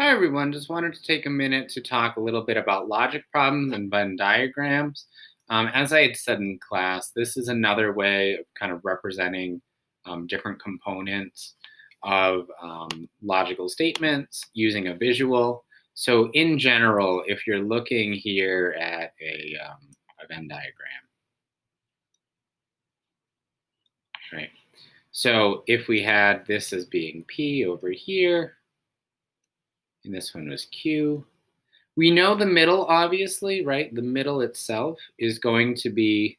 Hi everyone, just wanted to take a minute to talk a little bit about logic problems and Venn diagrams. As I had said in class, this is another way of kind of representing different components of logical statements using a visual. So in general, if you're looking here at a Venn diagram, right? So if we had this as being P over here, and this one was Q, we know the middle, obviously, right? The middle itself is going to be,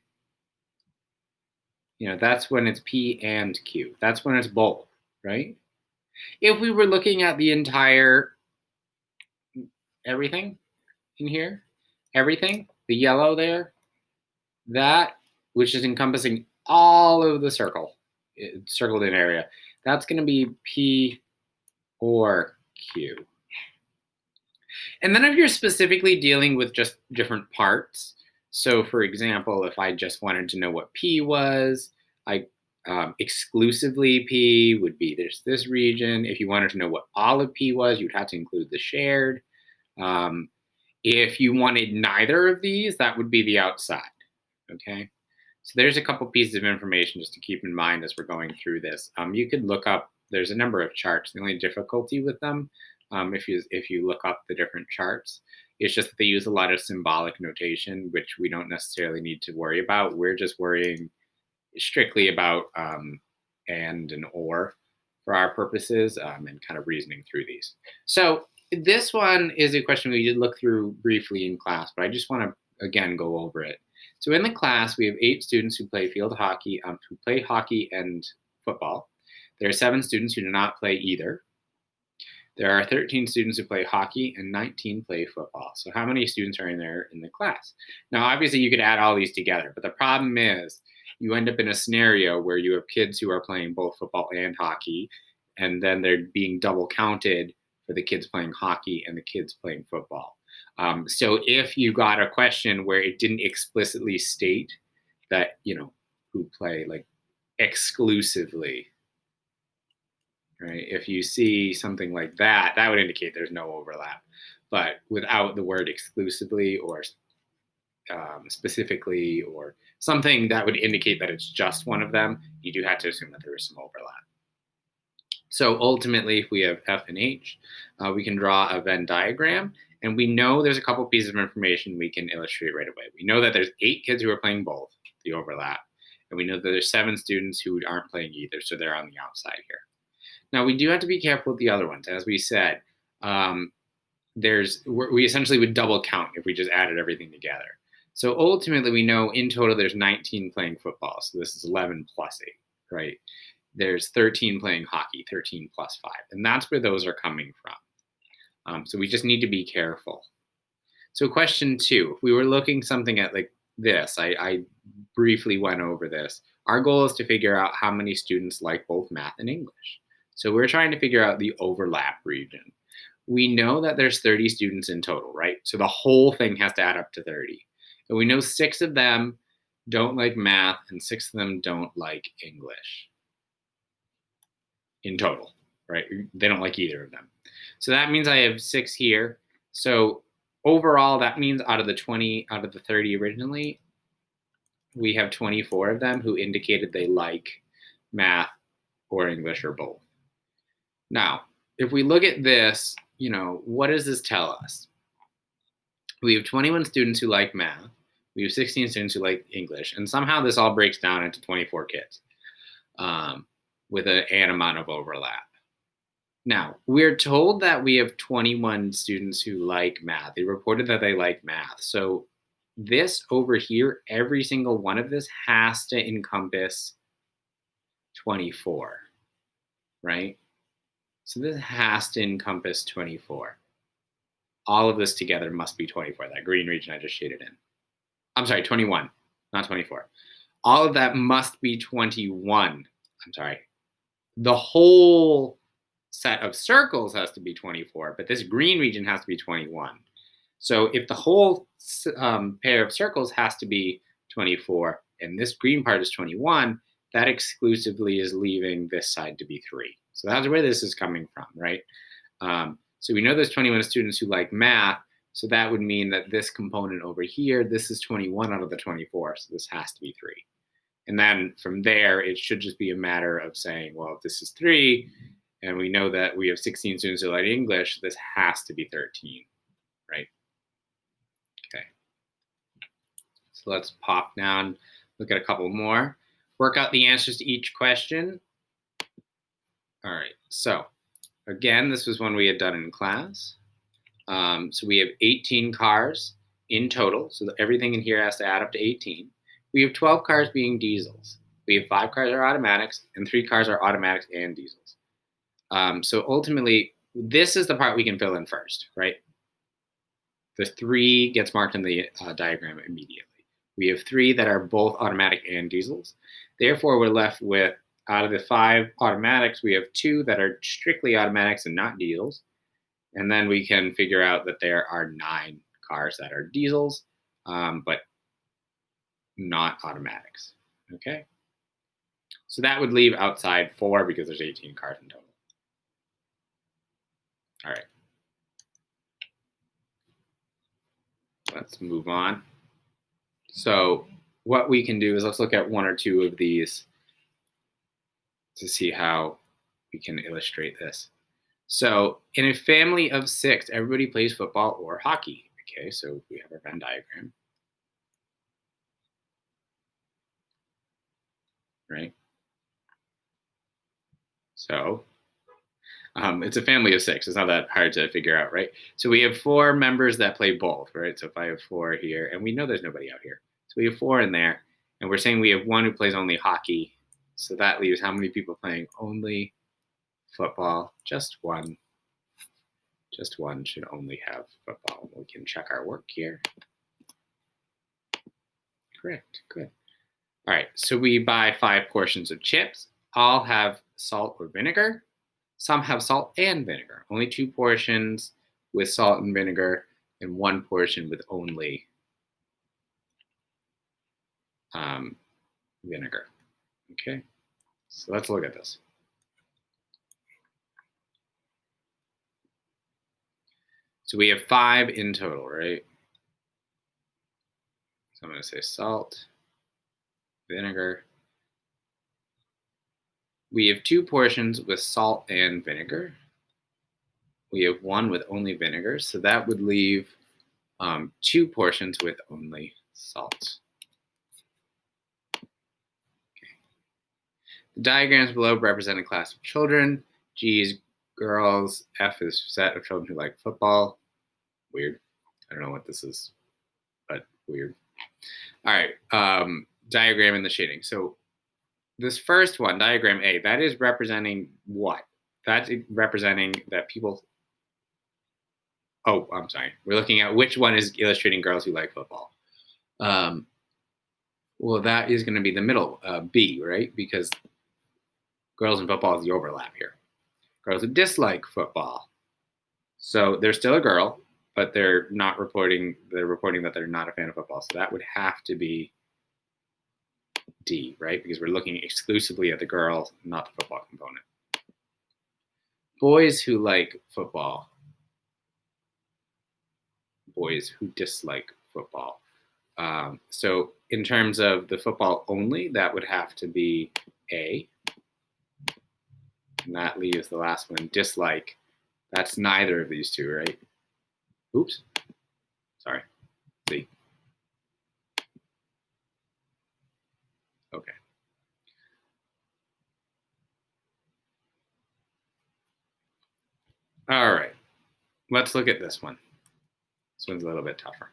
that's when it's P and Q. That's when it's both, right? If we were looking at the entire everything in here, everything, the yellow there, that, which is encompassing all of the circled in area, that's going to be P or Q. And then if you're specifically dealing with just different parts, so for example, if I just wanted to know what P was, I exclusively P would be this region. If you wanted to know what all of P was, you'd have to include the shared. Um, if you wanted neither of these, that would be the outside. Okay. So there's a couple pieces of information just to keep in mind as we're going through this. You could look up, there's a number of charts. The only difficulty with them, if you look up the different charts, it's just that they use a lot of symbolic notation, which we don't necessarily need to worry about. We're just worrying strictly about and or for our purposes and kind of reasoning through these. So this one is a question we did look through briefly in class, but I just want to again go over it. So in the class, we have 8 students who play field hockey, who play hockey and football. There are 7 students who do not play either. There are 13 students who play hockey and 19 play football. So how many students are in there in the class? Now, obviously, you could add all these together, but the problem is you end up in a scenario where you have kids who are playing both football and hockey, and then they're being double counted for the kids playing hockey and the kids playing football. So if you got a question where it didn't explicitly state that, who play like exclusively, right? If you see something like that, that would indicate there's no overlap. But without the word exclusively or specifically or something that would indicate that it's just one of them, you do have to assume that there is some overlap. So ultimately, if we have F and H, we can draw a Venn diagram. And we know there's a couple pieces of information we can illustrate right away. We know that there's 8 kids who are playing both, the overlap. And we know that there's 7 students who aren't playing either, so they're on the outside here. Now, we do have to be careful with the other ones. As we said, we essentially would double count if we just added everything together. So ultimately, we know in total there's 19 playing football. So this is 11 plus 8, right? There's 13 playing hockey, 13 plus 5. And that's where those are coming from. So we just need to be careful. So question 2, if we were looking something at like this, I briefly went over this. Our goal is to figure out how many students like both math and English. So we're trying to figure out the overlap region. We know that there's 30 students in total, right? So the whole thing has to add up to 30. And we know 6 of them don't like math and 6 of them don't like English in total, right? They don't like either of them. So that means I have 6 here. So overall, that means out of the 30 originally, we have 24 of them who indicated they like math or English or both. Now, if we look at this, what does this tell us? We have 21 students who like math. We have 16 students who like English. And somehow this all breaks down into 24 kids with an amount of overlap. Now, we're told that we have 21 students who like math. They reported that they like math. So this over here, every single one of this has to encompass 24, right? So this has to encompass 24. All of this together must be 24, that green region I just shaded in. I'm sorry, 21, not 24. All of that must be 21. I'm sorry. The whole set of circles has to be 24, but this green region has to be 21. So if the whole pair of circles has to be 24 and this green part is 21, that exclusively is leaving this side to be 3. So that's where this is coming from, right? So we know there's 21 students who like math. So that would mean that this component over here, this is 21 out of the 24. So this has to be 3. And then from there, it should just be a matter of saying, well, if this is 3, and we know that we have 16 students who like English, this has to be 13, right? Okay. So let's pop down, look at a couple more, work out the answers to each question. All right, so again, this was one we had done in class. So we have 18 cars in total. So everything in here has to add up to 18. We have 12 cars being diesels. We have 5 cars are automatics, and 3 cars are automatics and diesels. So ultimately, this is the part we can fill in first, right? The 3 gets marked in the diagram immediately. We have 3 that are both automatic and diesels. Therefore, we're left with, out of the 5 automatics, we have 2 that are strictly automatics and not diesels. And then we can figure out that there are 9 cars that are diesels, but not automatics, okay? So that would leave outside 4 because there's 18 cars in total. All right. Let's move on. So what we can do is let's look at 1 or 2 of these to see how we can illustrate this. So in a family of 6, everybody plays football or hockey. Okay, so we have our Venn diagram, right? So it's a family of 6. It's not that hard to figure out, right? So we have 4 members that play both, right? So if I have 4 here, and we know there's nobody out here. So we have 4 in there, and we're saying we have 1 who plays only hockey. So that leaves how many people playing only football? Just 1. Just 1 should only have football. We can check our work here. Correct, good. All right, so we buy 5 portions of chips. All have salt or vinegar. Some have salt and vinegar. Only 2 portions with salt and vinegar, and 1 portion with only vinegar. Okay, so let's look at this. So we have 5 in total, right? So I'm going to say salt, vinegar. We have 2 portions with salt and vinegar. We have 1 with only vinegar, so that would leave 2 portions with only salt. Okay. The diagrams below represent a class of children. G is girls, F is set of children who like football. Weird. I don't know what this is, but weird. All right, diagram and the shading. So this first one, diagram A, that is representing what? That's representing that people, oh, I'm sorry. We're looking at which one is illustrating girls who like football. Well, that is going to be the middle, B, right? Because girls and football is the overlap here. Girls who dislike football. So they're still a girl, but they're not reporting, they're reporting that they're not a fan of football. So that would have to be D, right? Because we're looking exclusively at the girls, not the football component. Boys who like football. Boys who dislike football. So in terms of the football only, that would have to be A. And that leaves the last one, dislike. That's neither of these 2, right? Oops. Sorry. C. Okay. All right. Let's look at this one. This one's a little bit tougher.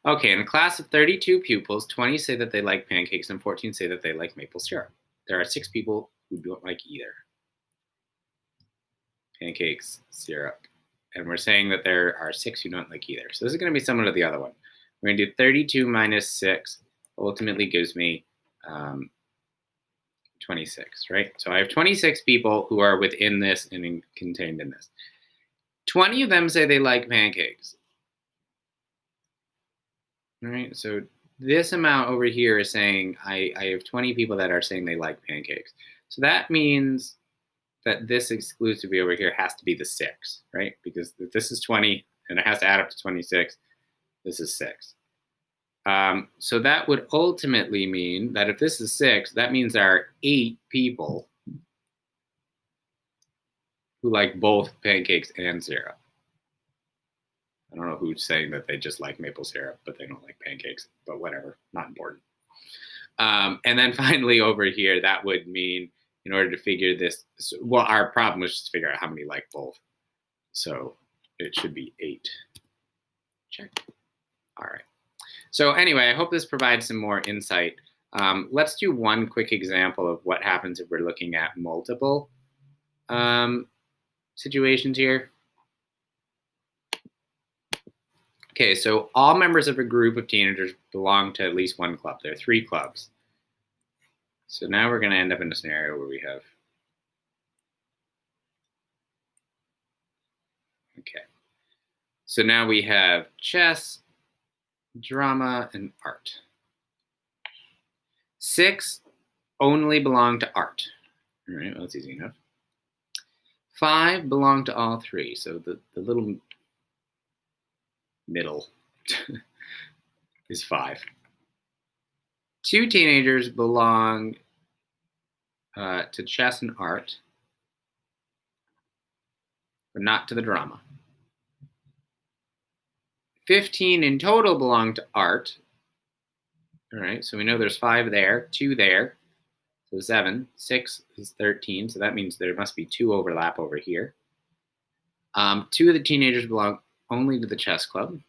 Okay, in a class of 32 pupils, 20 say that they like pancakes and 14 say that they like maple syrup. There are 6 people who don't like either. Pancakes, syrup. And we're saying that there are 6 who don't like either. So this is going to be similar to the other one. We're going to do 32 minus 6 ultimately gives me 26, right? So I have 26 people who are within this and contained in this. 20 of them say they like pancakes. All right, so this amount over here is saying I have 20 people that are saying they like pancakes. So that means that this exclusively over here has to be the 6, right? Because if this is 20 and it has to add up to 26, this is 6. So that would ultimately mean that if this is 6, that means there are 8 people who like both pancakes and syrup. I don't know who's saying that they just like maple syrup, but they don't like pancakes, but whatever, not important. And then finally over here, that would mean in order to figure this, well, our problem was just to figure out how many like both. So it should be 8. Check. All right. So anyway, I hope this provides some more insight. Let's do one quick example of what happens if we're looking at multiple situations here. Okay, so all members of a group of teenagers belong to at least one club. There are 3 clubs. So now we're going to end up in a scenario where we have, okay. So now we have chess, drama, and art. 6 only belong to art. All right, well, that's easy enough. 5 belong to all 3. So the little middle is 5. 2 teenagers belong to chess and art, but not to the drama. 15 in total belong to art. All right, so we know there's 5 there, 2 there, so 7. 6 is 13, so that means there must be 2 overlap over here. 2 of the teenagers belong only to the chess club.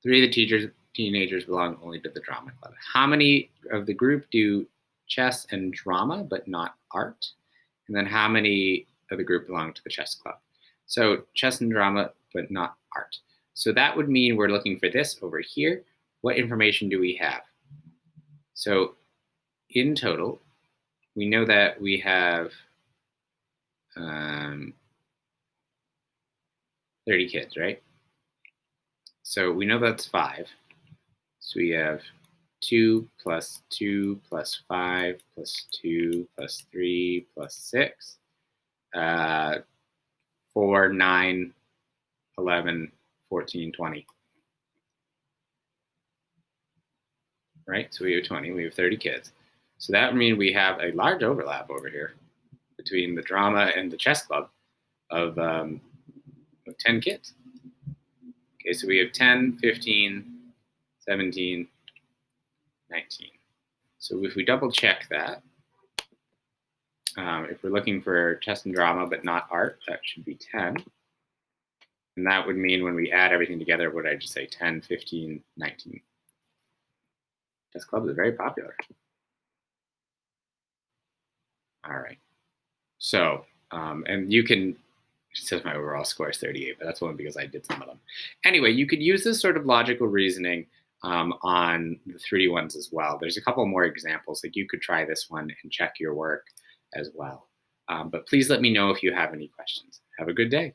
3 of the teenagers belong only to the drama club. How many of the group do chess and drama, but not art? And then how many of the group belong to the chess club? So chess and drama, but not art. So that would mean we're looking for this over here. What information do we have? So in total, we know that we have 30 kids, right? So we know that's 5. So we have 2 plus 2 plus 5 plus 2 plus 3 plus 6, 4, 9, 11, 14, 20. Right? So we have 20, we have 30 kids. So that would mean we have a large overlap over here between the drama and the chess club of 10 kids. Okay, so we have 10, 15, 17, 19. So if we double check that, if we're looking for chess and drama but not art, that should be 10. And that would mean when we add everything together, what did I just say? 10, 15, 19. Chess clubs are very popular. All right. So, and you can, it says my overall score is 38, but that's only because I did some of them. Anyway, you could use this sort of logical reasoning on the 3D ones as well. There's a couple more examples. Like you could try this one and check your work as well. But please let me know if you have any questions. Have a good day.